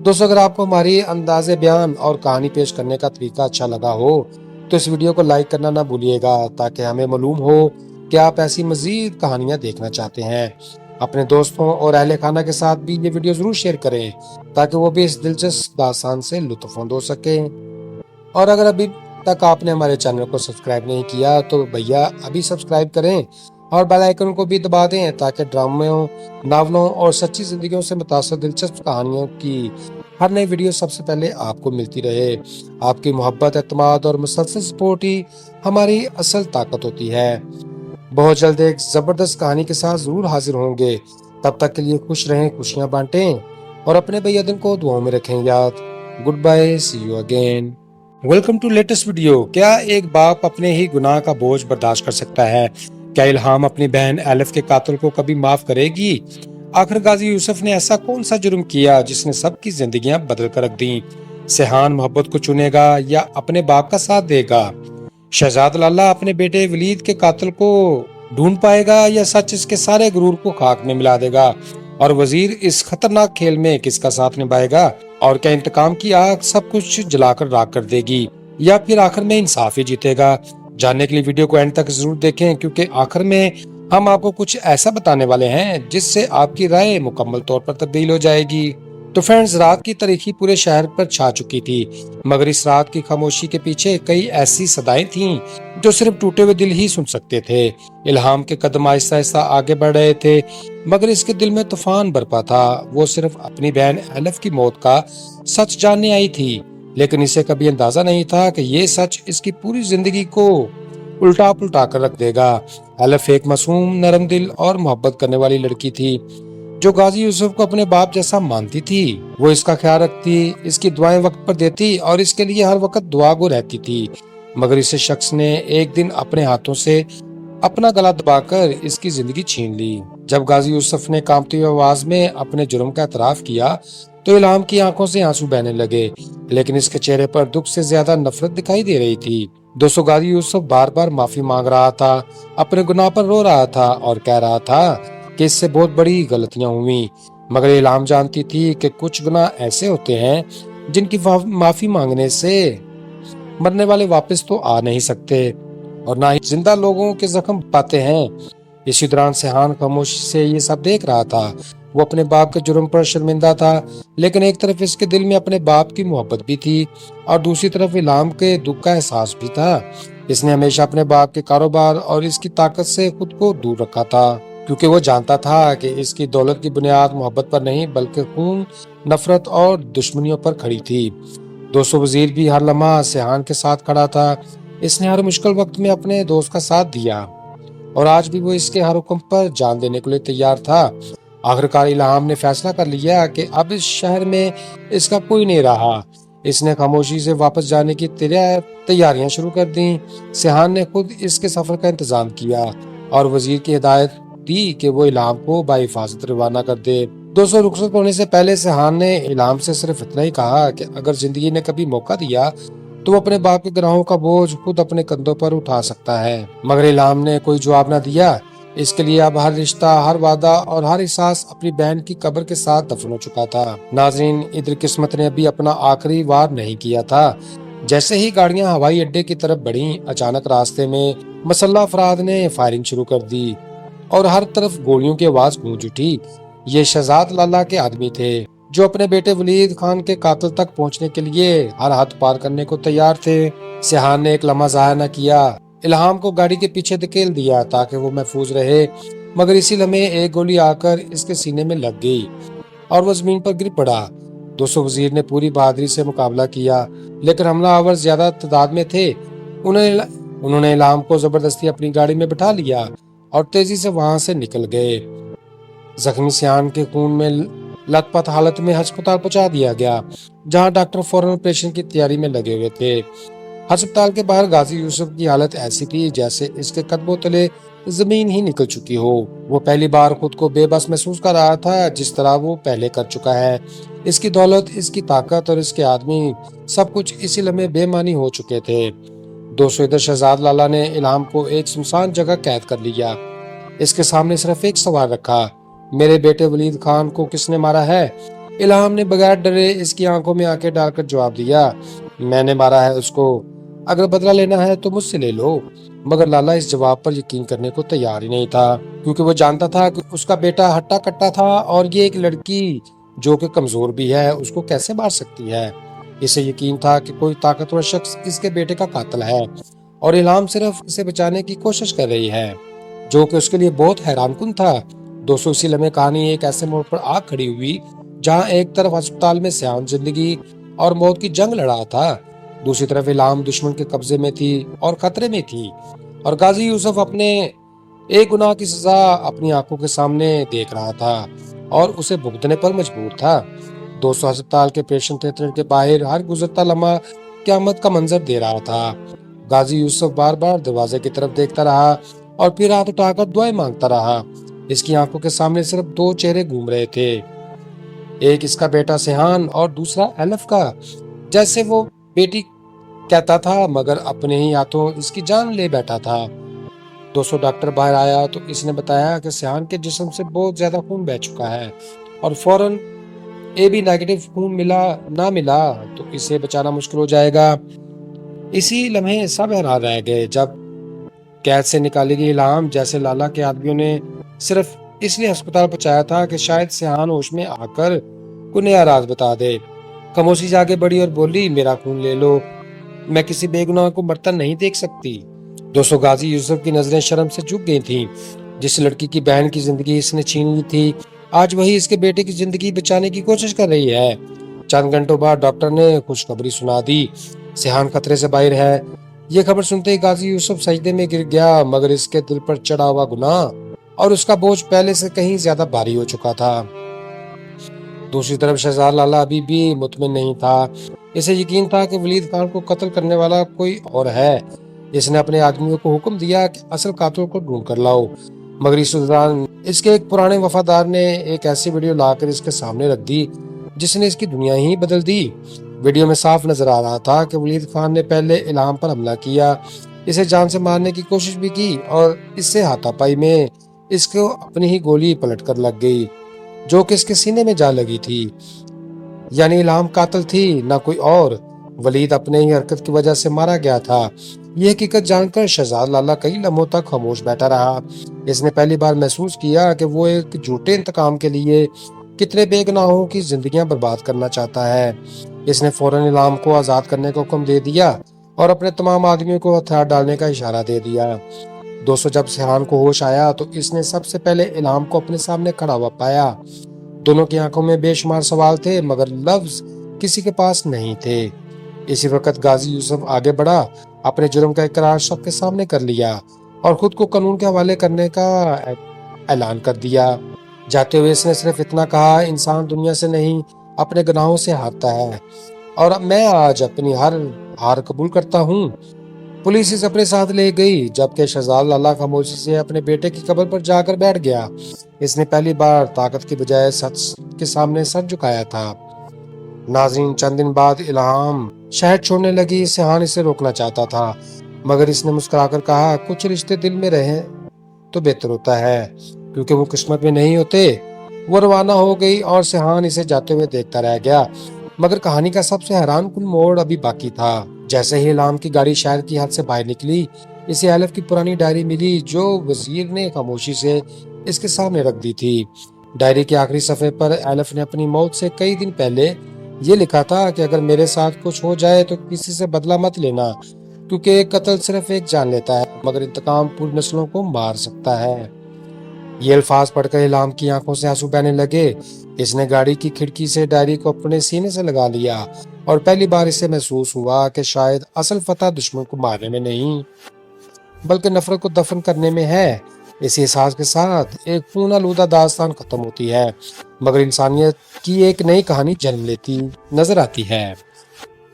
دوستو، اگر آپ کو ہماری انداز بیان اور کہانی پیش کرنے کا طریقہ اچھا لگا ہو تو اس ویڈیو کو لائک کرنا نہ بھولیے گا، تاکہ ہمیں معلوم ہو کہ آپ ایسی مزید کہانیاں دیکھنا چاہتے ہیں۔ اپنے دوستوں اور اہل خانہ کے ساتھ بھی یہ ویڈیو ضرور شیئر کریں، تاکہ وہ بھی اس دلچسپ داستان سے لطف اندوز ہو سکیں۔ اور اگر ابھی تک آپ نے ہمارے چینل کو سبسکرائب نہیں کیا تو بھیا ابھی سبسکرائب کریں اور بیل آئیکن کو بھی دبا دیں، تاکہ ڈراموں، ناولوں اور سچی زندگیوں سے متاثر دلچسپ کہانیوں کی ہر نئی ویڈیو سب سے پہلے آپ کو ملتی رہے۔ آپ کی محبت، اعتماد اور مسلسل سپورٹ ہی ہماری اصل طاقت ہوتی ہے۔ بہت جلد ایک زبردست کہانی کے ساتھ ضرور حاضر ہوں گے۔ تب تک کے لیے خوش رہیں، خوشیاں بانٹیں اور اپنے بھائی کو دعاؤں میں رکھیں یاد۔ Goodbye, see you again. Welcome to latest video. کیا ایک باپ اپنے ہی گناہ کا بوجھ برداشت کر سکتا ہے؟ کیا الہام اپنی بہن ایلف کے قاتل کو کبھی معاف کرے گی؟ آخر غازی یوسف نے ایسا کون سا جرم کیا جس نے سب کی زندگیاں بدل کر رکھ دیں؟ سیحان محبت کو چنے گا یا اپنے باپ کا ساتھ دے گا؟ شہزاد لالا اپنے بیٹے ولید کے قاتل کو ڈھونڈ پائے گا یا سچ اس کے سارے غرور کو خاک میں ملا دے گا؟ اور وزیر اس خطرناک کھیل میں کس کا ساتھ نبھائے گا؟ اور کیا انتقام کی آگ سب کچھ جلا کر راکھ کر دے گی، یا پھر آخر میں انصاف ہی جیتے گا؟ جاننے کے لیے ویڈیو کو اینڈ تک ضرور دیکھیں، کیونکہ آخر میں ہم آپ کو کچھ ایسا بتانے والے ہیں جس سے آپ کی رائے مکمل طور پر تبدیل ہو جائے گی۔ تو فرینڈز، رات کی تاریکی پورے شہر پر چھا چکی تھی، مگر اس رات کی خاموشی کے پیچھے کئی ایسی صدائیں تھیں جو صرف ٹوٹے ہوئے دل ہی سن سکتے تھے۔ الہام کے قدم آہستہ آہستہ آگے بڑھ رہے تھے، مگر اس کے دل میں طوفان برپا تھا۔ وہ صرف اپنی بہن ایلف کی موت کا سچ جاننے آئی تھی، لیکن اسے کبھی اندازہ نہیں تھا کہ یہ سچ اس کی پوری زندگی کو الٹا پلٹا کر رکھ دے گا۔ ایلف ایک معصوم، نرم دل اور محبت کرنے والی لڑکی تھی، جو غازی یوسف کو اپنے باپ جیسا مانتی تھی۔ وہ اس کا خیال رکھتی، اس کی دعائیں وقت پر دیتی اور اس کے لیے ہر وقت دعا گو رہتی تھی۔ مگر اس شخص نے ایک دن اپنے ہاتھوں سے اپنا گلا دبا کر اس کی زندگی چھین لی۔ جب غازی یوسف نے کانپتی ہوئی آواز میں اپنے جرم کا اعتراف کیا تو الہام کی آنکھوں سے آنسو بہنے لگے، لیکن اس کے چہرے پر دکھ سے زیادہ نفرت دکھائی دے رہی تھی۔ دوستو، غازی یوسف بار بار معافی مانگ رہا تھا، اپنے گناہ پر رو رہا تھا اور کہہ رہا تھا کہ اس سے بہت بڑی غلطیاں ہوئیں، مگر الہام جانتی تھی کہ کچھ گناہ ایسے ہوتے ہیں جن کی معافی مانگنے سے مرنے والے واپس تو آ نہیں سکتے، اور نہ ہی زندہ لوگوں کے زخم پاتے ہیں۔ اسی دوران سیحان خاموشی سے یہ سب دیکھ رہا تھا۔ وہ اپنے باپ کے جرم پر شرمندہ تھا، لیکن ایک طرف اس کے دل میں اپنے باپ کی محبت بھی تھی اور دوسری طرف الہام کے دکھ کا احساس بھی تھا۔ اس نے ہمیشہ اپنے باپ کے کاروبار اور اس کی طاقت سے خود کو دور رکھا تھا، کیونکہ وہ جانتا تھا کہ اس کی دولت کی بنیاد محبت پر نہیں بلکہ خون، نفرت اور دشمنیوں پر کھڑی تھی۔ دوستو، وزیر بھی ہر لمحہ سیحان کے ساتھ کھڑا تھا۔ اس نے ہر مشکل وقت میں اپنے دوست کا ساتھ دیا اور آج بھی وہ اس کے ہر حکم پر جان دینے کے لیے تیار تھا۔ آخرکار الہام نے فیصلہ کر لیا کہ اب اس شہر میں اس کا کوئی نہیں رہا۔ اس نے خاموشی سے واپس جانے کی تیاریاں شروع کر دیں۔ سیحان نے خود اس کے سفر کا انتظام کیا اور وزیر کی ہدایت دی کہ وہ الہام کو بحفاظت روانہ کر دے۔ دوستو، رخصت ہونے سے پہلے سیحان نے الہام سے صرف اتنا ہی کہا کہ اگر زندگی نے کبھی موقع دیا تو وہ اپنے باپ کے گناہوں کا بوجھ خود اپنے کندھوں پر اٹھا سکتا ہے، مگر الہام نے کوئی جواب نہ دیا۔ اس کے لیے اب ہر رشتہ، ہر وعدہ اور ہر احساس اپنی بہن کی قبر کے ساتھ دفن ہو چکا تھا۔ ناظرین، ادھر قسمت نے ابھی اپنا آخری وار نہیں کیا تھا۔ جیسے ہی گاڑیاں ہوائی اڈے کی طرف بڑھیں، اچانک راستے میں مسلح افراد نے فائرنگ شروع کر دی اور ہر طرف گولیوں کی آواز گونج اٹھی۔ یہ شہزاد لالا کے آدمی تھے جو اپنے بیٹے ولید خان کے قاتل تک پہنچنے کے لیے ہر حد پار کرنے کو تیار تھے۔ سیحان نے ایک لمحہ ضائع نہ کیا، الہام کو گاڑی کے پیچھے دھکیل دیا تاکہ وہ محفوظ رہے، مگر اسی لمحے ایک گولی آ کر اس کے سینے میں لگ گئی اور وہ زمین پر گر پڑا۔ 200 وزیر نے پوری بہادری سے مقابلہ کیا، لیکن حملہ آور زیادہ تعداد میں تھے۔ انہوں نے الہام کو زبردستی اپنی گاڑی میں بٹھا لیا اور تیزی سے وہاں سے نکل گئے۔ زخمی سیحان کے خون میں لت پت حالت میں ہسپتال پہنچا دیا گیا، جہاں ڈاکٹر فوراً آپریشن کی تیاری میں لگے ہوئے تھے۔ ہسپتال کے باہر غازی یوسف کی حالت ایسی تھی جیسے اس کے قدموں تلے زمین ہی نکل چکی ہو۔ وہ پہلی بار خود کو بے بس محسوس کر رہا تھا، جس طرح وہ پہلے کر چکا ہے۔ اس کی دولت، اس کی طاقت اور اس کے آدمی، سب کچھ اسی لمحے بے معنی ہو چکے تھے۔ 200 ادھر شہزاد لالا نے الہام کو ایک سنسان جگہ قید کر لیا۔ اس کے سامنے صرف ایک سوال رکھا، میرے بیٹے ولید خان کو کس نے مارا ہے؟ الہام نے بغیر ڈرے اس کی آنکھوں میں آنکھیں ڈال کر جواب دیا، میں نے مارا ہے اس کو، اگر بدلہ لینا ہے تو مجھ سے لے لو۔ مگر لالا اس جواب پر یقین کرنے کو تیار ہی نہیں تھا، کیونکہ وہ جانتا تھا کہ اس کا بیٹا ہٹا کٹا تھا اور یہ ایک لڑکی جو کہ کمزور بھی ہے اس کو کیسے مار سکتی ہے۔ اسے یقین تھا کہ کوئی طاقتور شخص اس کے بیٹے کا قاتل ہے اور الہام صرف اسے بچانے کی کوشش کر رہی ہے، جو کہ اس کے لیے بہت حیران کن تھا۔ 200 اسی لمحے کہانی ایک ایسے موڑ پر آ کھڑی ہوئی جہاں ایک طرف ہسپتال میں سیحان زندگی اور موت کی جنگ لڑا تھا، دوسری طرف الہام دشمن کے قبضے میں تھی اور خطرے میں تھی، اور غازی یوسف اپنے ایک گناہ کی سزا اپنی آنکھوں کے سامنے دیکھ رہا تھا اور اسے بھگتنے پر مجبور تھا۔ 200 ہسپتال کے آپریشن تھیٹر کے باہر ہر گزرتا لمحہ قیامت کا منظر دے رہا تھا۔ غازی یوسف بار بار دروازے کی طرف دیکھتا رہا اور پھر ہاتھ اٹھا کر دعائیں مانگتا رہا۔ اس کی آنکھوں کے سامنے صرف دو چہرے گھوم رہے تھے، ایک اس کا بیٹا سیحان اور دوسرا ایلف کا، جیسے وہ بیٹی کہتا تھا مگر اپنے ہی ہاتھوں اس کی جان لے بیٹھا تھا۔ 200 ڈاکٹر باہر آیا تو اس نے بتایا کہ سیحان کے جسم سے بہت زیادہ خون بہہ چکا ہے اور فوراً AB نیگیٹو خون نہ ملا تو اسے بچانا مشکل ہو جائے گا۔ اسی لمحے سب حیران رہ گئے جب قید سے نکالی گئی الہام، جیسے لالا کے آدمیوں نے صرف اس لیے ہسپتال پہنچایا تھا کہ شاید سیحان ہوش میں آ کر کوئی نیا راز بتا دے۔ خاموشی سے آگے بڑھی اور بولی، میرا خون لے لو، میں کسی بے گناہ کو مرتا نہیں دیکھ سکتی۔ 200 غازی یوسف کی نظریں شرم سے جھک گئی تھیں۔ جس لڑکی کی بہن کی زندگی اس نے چھین لی تھی، آج وہی اس کے بیٹے کی زندگی بچانے کی کوشش کر رہی ہے۔ چند گھنٹوں بعد ڈاکٹر نے خوشخبری سنا دی، سیحان خطرے سے باہر ہے۔ یہ خبر سنتے ہی غازی یوسف سجدے میں گر گیا، مگر اس کے دل پر چڑھا ہوا گناہ اور اس کا بوجھ پہلے سے کہیں زیادہ بھاری ہو چکا تھا۔ دوسری طرف شہزاد لالا ابھی بھی مطمئن نہیں تھا۔ اسے یقین تھا کہ ولید خان کو قتل کرنے والا کوئی اور ہے۔ اس نے اپنے آدمیوں کو حکم دیا کہ اصل قاتل کو ڈھونڈ کر لاؤ، مگر اس دوران اس کے ایک پرانے وفادار نے ایک ایسی ویڈیو لا کر اس کے سامنے رکھ دی جس نے اس کی دنیا ہی بدل دی۔ ویڈیو میں صاف نظر آ رہا تھا کہ ولید خان نے پہلے الہام پر حملہ کیا، اسے جان سے مارنے کی کوشش بھی کی اور اس سے ہاتھا پائی میں اس کو اپنی ہی گولی پلٹ کر لگ گئی جو کہ اس کے سینے میں جا لگی تھی۔ یعنی الہام قاتل تھی، نہ کوئی اور۔ ولید اپنے ہی حرکت کی وجہ سے مارا گیا تھا۔ یہ حقیقت جان کر شہزاد لالا کئی لمحوں تک خاموش بیٹھا رہا۔ اس نے پہلی بار محسوس کیا کہ وہ ایک جھوٹے انتقام کے لیے کتنے بے گناہوں کی زندگیاں برباد کرنا چاہتا ہے۔ اس نے فوراً الہام کو آزاد کرنے کا حکم دے دیا اور اپنے تمام آدمیوں کو ہتھیار ڈالنے کا اشارہ دے دیا۔ 200 جب سیحان کو ہوش آیا تو اس نے سب سے پہلے الہام کو اپنے سامنے کھڑا ہوا پایا۔ دونوں کی آنکھوں میں بے شمار سوال تھے مگر لفظ کسی کے پاس نہیں تھے۔ اسی وقت غازی یوسف آگے بڑھا، اپنے جرم کا اقرار سب کے سامنے کر لیا اور خود کو قانون کے حوالے کرنے کا اعلان کر دیا۔ جاتے ہوئے اس نے صرف اتنا کہا، انسان دنیا سے نہیں اپنے گناہوں سے ہارتا ہے اور میں آج اپنی ہر ہار قبول کرتا ہوں۔ پولیس اسے اپنے ساتھ لے گئی جبکہ شہزاد لالا خاموشی سے اپنے بیٹے کی قبر پر جا کر بیٹھ گیا۔ اس نے پہلی بار طاقت کی بجائے سچ کے سامنے سر جھکایا تھا۔ ناظرین، چند دن بعد الہام شہر چھوڑنے لگی۔ سیحان اسے روکنا چاہتا تھا مگر اس نے مسکرا کر کہا، کچھ رشتے دل میں رہیں تو بہتر ہوتا ہے کیونکہ وہ قسمت میں نہیں ہوتے۔ وہ روانہ ہو گئی اور سیحان اسے جاتے ہوئے دیکھتا رہ گیا، مگر کہانی کا سب سے حیران کن موڑ ابھی باقی تھا۔ جیسے ہی الہام کی گاڑی شہر کی حد سے باہر نکلی، اسے ایلف کی پرانی ڈائری ملی جو وزیر نے خاموشی سے اس کے سامنے رکھ دی تھی۔ ڈائری کے آخری صفحے پر ایلف نے اپنی موت سے کئی دن پہلے یہ لکھا تھا کہ اگر میرے ساتھ کچھ ہو جائے تو کسی سے بدلہ مت لینا، کیونکہ ایک قتل صرف ایک جان لیتا ہے مگر انتقام پوری نسلوں کو مار سکتا ہے۔ یہ الفاظ پڑھ کر الہام کی آنکھوں سے آنسو بہنے لگے۔ اس نے گاڑی کی کھڑکی سے ڈائری کو اپنے سینے سے لگا لیا اور پہلی بار اسے محسوس ہوا کہ شاید اصل فتح دشمن کو مارنے میں نہیں بلکہ نفرت کو دفن کرنے میں ہے۔ اسی احساس کے ساتھ ایک خون آلودہ داستان ختم ہوتی ہے مگر انسانیت کی ایک نئی کہانی جنم لیتی نظر آتی ہے۔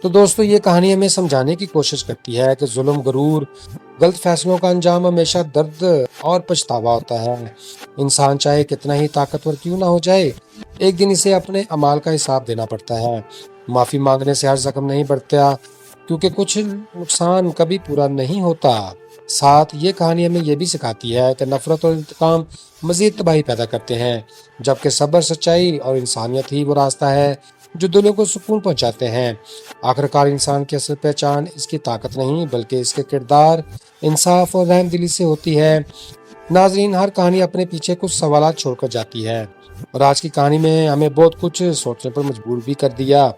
تو دوستو، یہ کہانی ہمیں سمجھانے کی کوشش کرتی ہے کہ ظلم، غرور، غلط فیصلوں کا انجام ہمیشہ درد اور پچھتاوا ہوتا ہے۔ انسان چاہے کتنا ہی طاقتور کیوں نہ ہو جائے، ایک دن اسے اپنے اعمال کا حساب دینا پڑتا ہے۔ معافی مانگنے سے ہر زخم نہیں بڑھتا، کیونکہ کچھ نقصان کبھی پورا نہیں ہوتا۔ ساتھ یہ کہانی ہمیں یہ بھی سکھاتی ہے کہ نفرت اور انتقام مزید تباہی پیدا کرتے ہیں، جبکہ صبر، سچائی اور انسانیت ہی وہ راستہ ہے جو دلوں کو سکون پہنچاتے ہیں۔ آخرکار انسان کی اصل پہچان اس کی طاقت نہیں بلکہ اس کے کردار، انصاف اور رحم دلی سے ہوتی ہے۔ ناظرین، ہر کہانی اپنے پیچھے کچھ سوالات چھوڑ کر جاتی ہے اور آج کی کہانی میں ہمیں بہت کچھ سوچنے پر مجبور بھی کر دیا۔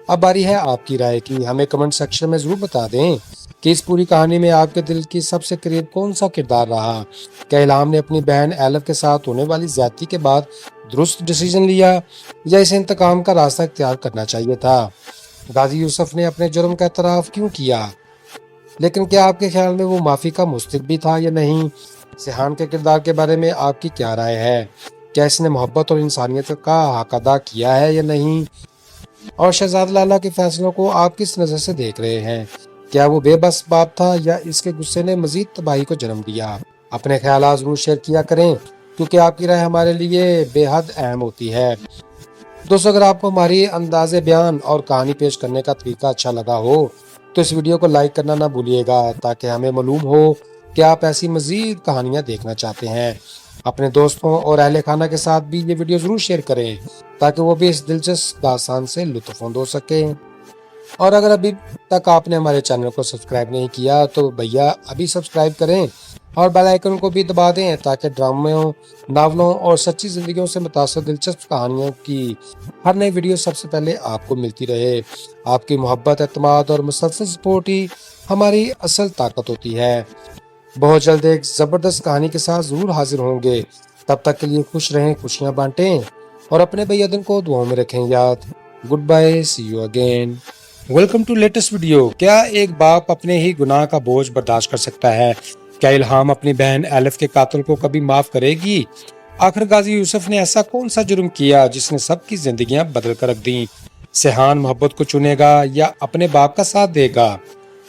اب باری ہے آپ کی رائے کی۔ ہمیں کمنٹ سیکشن میں ضرور بتا دیں کہ اس پوری کہانی میں آپ کے دل کی سب سے قریب کون سا کردار رہا۔ کیا الہام نے اپنی بہن ایلف کے ساتھ ہونے والی زیادتی کے بعد درست ڈیسیژن لیا یا اسے انتقام کا راستہ اختیار کرنا چاہیے تھا؟ غازی یوسف نے اپنے جرم کا اعتراف کیوں کیا، لیکن کیا آپ کے خیال میں وہ معافی کا مستحق بھی تھا یا نہیں؟ سیحان کے کردار کے بارے میں آپ کی کیا رائے ہے؟ کیا اس نے محبت اور انسانیت کا حق ادا کیا ہے یا نہیں؟ اور شہزاد لالا کے فیصلوں کو آپ کس نظر سے دیکھ رہے ہیں؟ کیا وہ بے بس باپ تھا یا اس کے غصے نے مزید تباہی کو جنم دیا؟ اپنے خیالات ضرور شیئر کیا کریں، کیونکہ آپ کی رائے ہمارے لیے بے حد اہم ہوتی ہے۔ دوستو، اگر آپ کو ہماری انداز بیان اور کہانی پیش کرنے کا طریقہ اچھا لگا ہو تو اس ویڈیو کو لائک کرنا نہ بھولیے گا، تاکہ ہمیں معلوم ہو کہ آپ ایسی مزید کہانیاں دیکھنا چاہتے ہیں۔ اپنے دوستوں اور اہل خانہ کے ساتھ بھی یہ ویڈیو ضرور شیئر کریں تاکہ وہ بھی اس دلچسپ داستان سے لطف اندوز ہو سکیں۔ اور اگر ابھی تک آپ نے ہمارے چینل کو سبسکرائب نہیں کیا تو بھیا ابھی سبسکرائب کریں اور بیل آئیکن کو بھی دبا دیں تاکہ ڈراموں، ناولوں اور سچی زندگیوں سے متاثر دلچسپ کہانیوں کی ہر نئی ویڈیو سب سے پہلے آپ کو ملتی رہے۔ آپ کی محبت، اعتماد اور مسلسل سپورٹ ہی ہماری اصل طاقت ہوتی ہے۔ بہت جلد ایک زبردست کہانی کے ساتھ ضرور حاضر ہوں گے۔ تب تک کے لیے خوش رہیں، خوشیاں بانٹیں اور اپنے بھائی عدن کو دعاؤں میں رکھیں یاد۔ Goodbye, see you again. Welcome to latest video. کیا ایک باپ اپنے ہی گناہ کا بوجھ برداشت کر سکتا ہے؟ کیا الہام اپنی بہن ایلف کے قاتل کو کبھی معاف کرے گی؟ آخر غازی یوسف نے ایسا کون سا جرم کیا جس نے سب کی زندگیاں بدل کر رکھ دیں؟ سیحان محبت کو چنے گا یا اپنے باپ کا ساتھ دے گا؟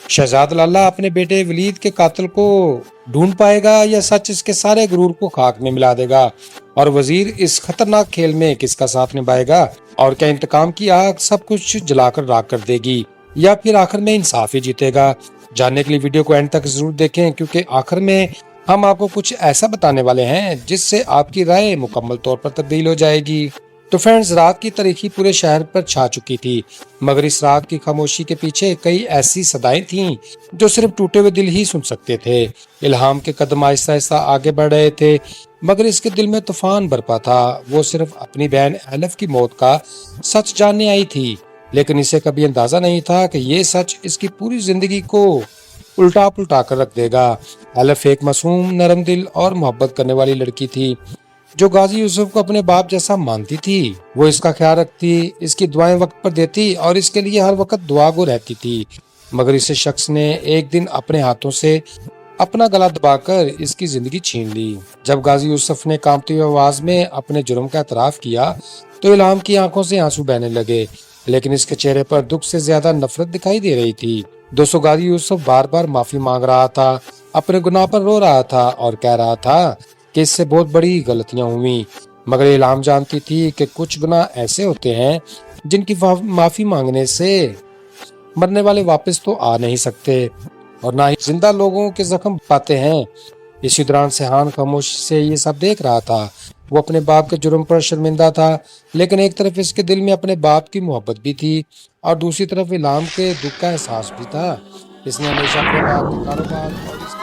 شہزاد لالا اپنے بیٹے ولید کے قاتل کو ڈھونڈ پائے گا یا سچ اس کے سارے غرور کو خاک میں ملا دے گا؟ اور وزیر اس خطرناک کھیل میں کس کا ساتھ نبھائے گا؟ اور کیا انتقام کی آگ سب کچھ جلا کر راکھ کر دے گی یا پھر آخر میں انصاف ہی جیتے گا؟ جاننے کے لیے ویڈیو کو اینڈ تک ضرور دیکھیں، کیونکہ آخر میں ہم آپ کو کچھ ایسا بتانے والے ہیں جس سے آپ کی رائے مکمل طور پر تبدیل ہو جائے گی۔ تو فرینڈز، رات کی تاریکی پورے شہر پر چھا چکی تھی، مگر اس رات کی خاموشی کے پیچھے کئی ایسی صدائیں تھیں جو صرف ٹوٹے ہوئے دل ہی سن سکتے تھے۔ الہام کے قدم آہستہ آہستہ آگے بڑھ رہے تھے، مگر اس کے دل میں طوفان برپا تھا۔ وہ صرف اپنی بہن ایلف کی موت کا سچ جاننے آئی تھی، لیکن اسے کبھی اندازہ نہیں تھا کہ یہ سچ اس کی پوری زندگی کو الٹا پلٹا کر رکھ دے گا۔ ایلف ایک معصوم، نرم دل اور محبت کرنے والی لڑکی تھی جو غازی یوسف کو اپنے باپ جیسا مانتی تھی۔ وہ اس کا خیال رکھتی، اس کی دعائیں وقت پر دیتی اور اس کے لیے ہر وقت دعا گو رہتی تھی۔ مگر اس شخص نے ایک دن اپنے ہاتھوں سے اپنا گلا دبا کر اس کی زندگی چھین لی۔ جب غازی یوسف نے کانپتی ہوئی آواز میں اپنے جرم کا اعتراف کیا تو الہام کی آنکھوں سے آنسو بہنے لگے، لیکن اس کے چہرے پر دکھ سے زیادہ نفرت دکھائی دے رہی تھی۔ دوستو، غازی یوسف بار بار معافی مانگ رہا تھا، اپنے گناہ پر رو رہا تھا اور کہہ رہا تھا کہ اس سے بہت بڑی غلطیاں ہوئیں، مگر الہام جانتی تھی کہ کچھ گناہ ایسے ہوتے ہیں جن کی معافی مانگنے سے مرنے والے واپس تو آ نہیں سکتے اور نہ ہی زندہ لوگوں کے زخم پاتے ہیں۔ اسی دوران سیحان خاموشی سے یہ سب دیکھ رہا تھا۔ وہ اپنے باپ کے جرم پر شرمندہ تھا، لیکن ایک طرف اس کے دل میں اپنے باپ کی محبت بھی تھی۔ اور دوسری طرف الہام کے دکھ کا احساس بھی تھا۔ اس نے ہمیشہ اپنے باپ کے کاروبار اور اس